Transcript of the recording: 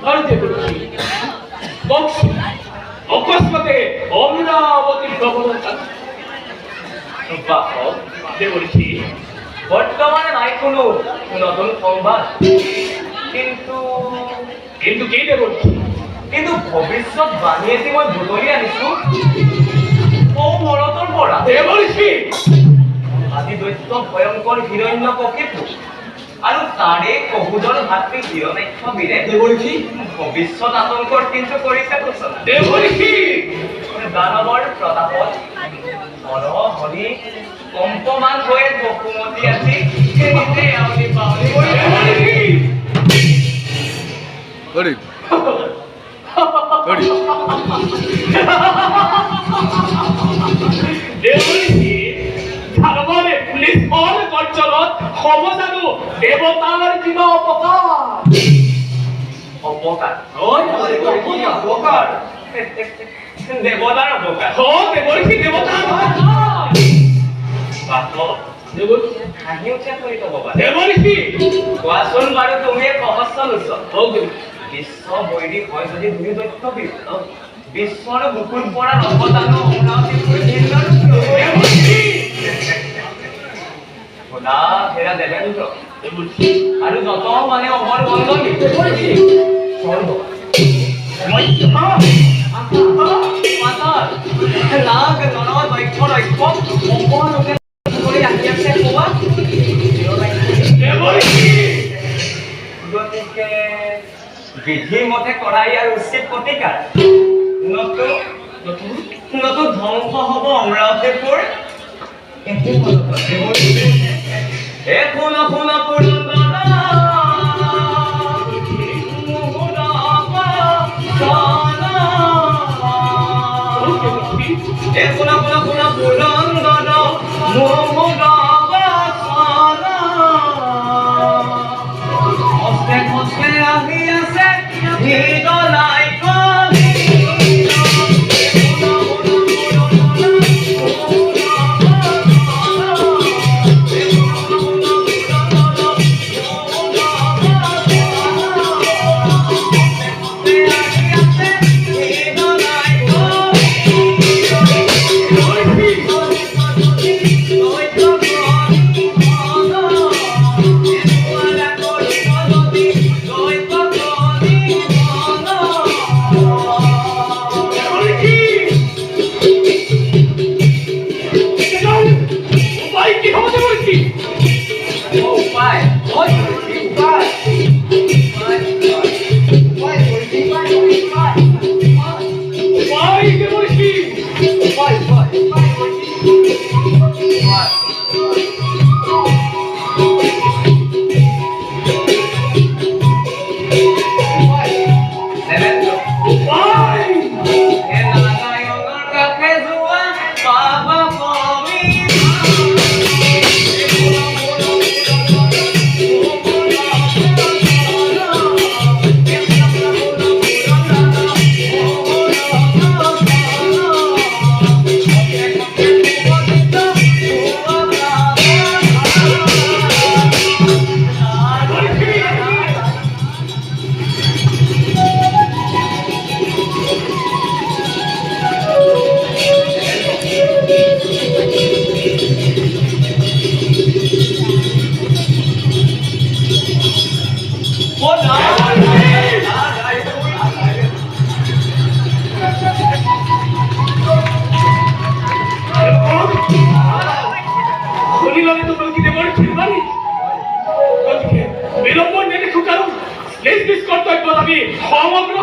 আর দেবর্ষি অকস্মাতে অমরাবতী ভ্রমণ দেবর্ষি বর্তমানে নাই কোনো নতুন সংবাদ কিন্তু কিন্তু কি দেবর্ষি কিন্তু ভবিষ্যৎ বাণীয়েদি মই বুটলি আনিছো ও মৰতৰ পৰা দেৱৰ্ষি আজি দৈত্য ভয়ংকৰ হিৰণ্যকশিপু আৰু তাৰে কহুদৰ ভাতৃ হিৰণ্যাক্ষবীৰে দেৱৰ্ষি ভৱিষ্যৎ আতংকৰ কিন্তু কৰিছে ঘোষণা দেৱৰ্ষি দানৱৰ প্ৰতাপত হৰি কম্পমান হৈ বসুমতী আজি নিজে আউলি পাউলি হৰি হৰি দেৱৰ্ষি ধাৰবাৰে পুলিচ অল অঞ্চলত সমজানো দেৱতাৰ কিবা অপকাৰ অপকাৰ দেৱতাৰ অপকাৰ দেৱৰ্ষি দেৱতাৰ হাঁহি উঠে কৰি ক'ব পাৰে দেৱৰ্ষি কোৱাচোন বাৰু তুমি সহস্ৰ লৈছ বিশ্ব বৈদিক হয় যদি তুমি দৈত্যবীৰ বিশ্বর বুকুর পড়া নবদানো অমরাবতীপুর খোদা ফেরা দেবেন তো আর যত মানে অমর বন্ধনী সর্ব লাগ নন দৈত্য রক্ষ অপলোকে করে আহি আছে কোৱা গতিকে বিধি মতে কৰাই আৰু উচিত প্ৰতিকাৰ নতু ধ্বংস হব অমৰাৱতীপুৰ আহি আছে বিলম্বন নেদেখো কাৰণ নিজ নিজ কৰ্তব্য দাবি সমগ্ৰ